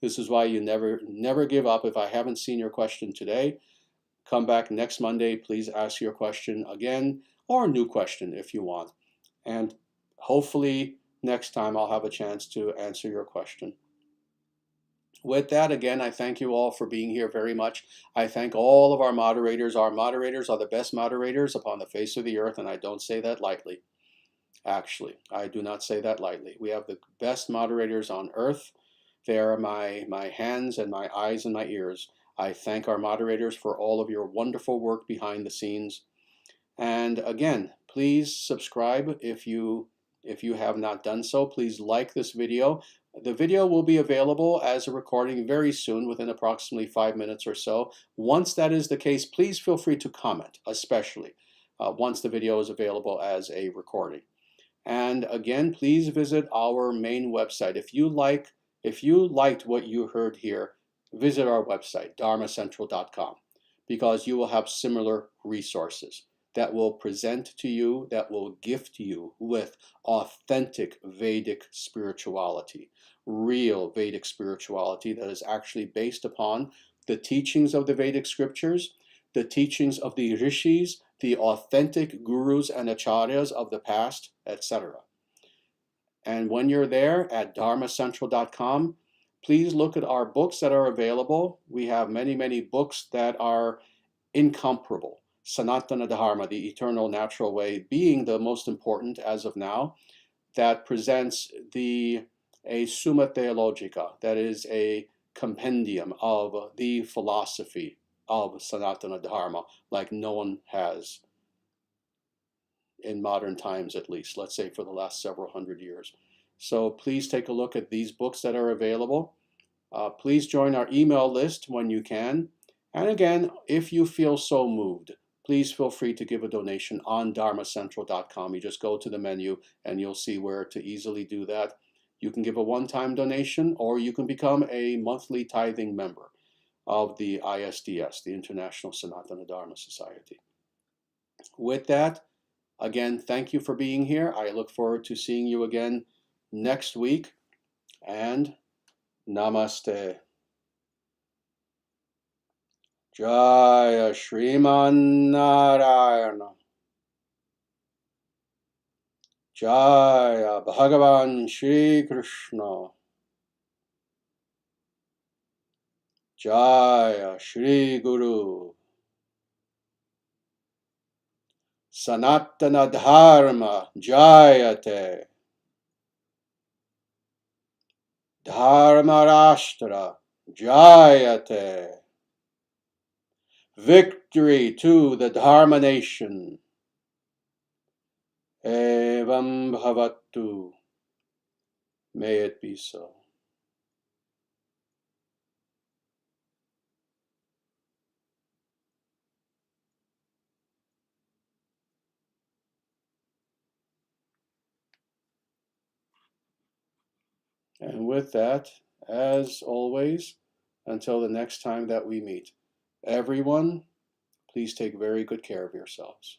This is why you never give up. If I haven't seen your question today, come back next Monday. Please ask your question again, or a new question if you want. And hopefully next time I'll have a chance to answer your question. With that, again, I thank you all for being here very much. I thank all of our moderators. Our moderators are the best moderators upon the face of the earth, and I don't say that lightly. Actually, I do not say that lightly. We have the best moderators on earth. They are my hands and my eyes and my ears. I thank our moderators for all of your wonderful work behind the scenes. And again, please subscribe if you have not done so. Please like this video. The video will be available as a recording very soon, within approximately 5 minutes or so. Once that is the case, please feel free to comment, especially once the video is available as a recording. And again, please visit our main website. If you liked what you heard here, visit our website, dharmacentral.com, because you will have similar resources that will present to you, that will gift you with authentic Vedic spirituality, real Vedic spirituality that is actually based upon the teachings of the Vedic scriptures, the teachings of the rishis, the authentic gurus and acharyas of the past, etc. And when you're there at dharmacentral.com, please look at our books that are available. We have many, many books that are incomparable. Sanatana Dharma, the eternal natural way, being the most important as of now, that presents a Summa Theologica, that is a compendium of the philosophy of Sanatana Dharma, like no one has in modern times, at least, let's say for the last several hundred years. So please take a look at these books that are available. Please join our email list when you can. And again, if you feel so moved, please feel free to give a donation on dharmacentral.com. You just go to the menu and you'll see where to easily do that. You can give a one-time donation, or you can become a monthly tithing member of the ISDS, the International Sanatana Dharma Society. With that, again, thank you for being here. I look forward to seeing you again next week, and namaste. Jaya Shriman Narayana. Jaya Bhagavan Shri Krishna. Jaya Shri Guru. Sanatana Dharma Jayate. Dharma Rashtra Jayate. Victory to the Dharma nation. Evam Bhavatu. May it be so. And with that, as always, until the next time that we meet, everyone, please take very good care of yourselves.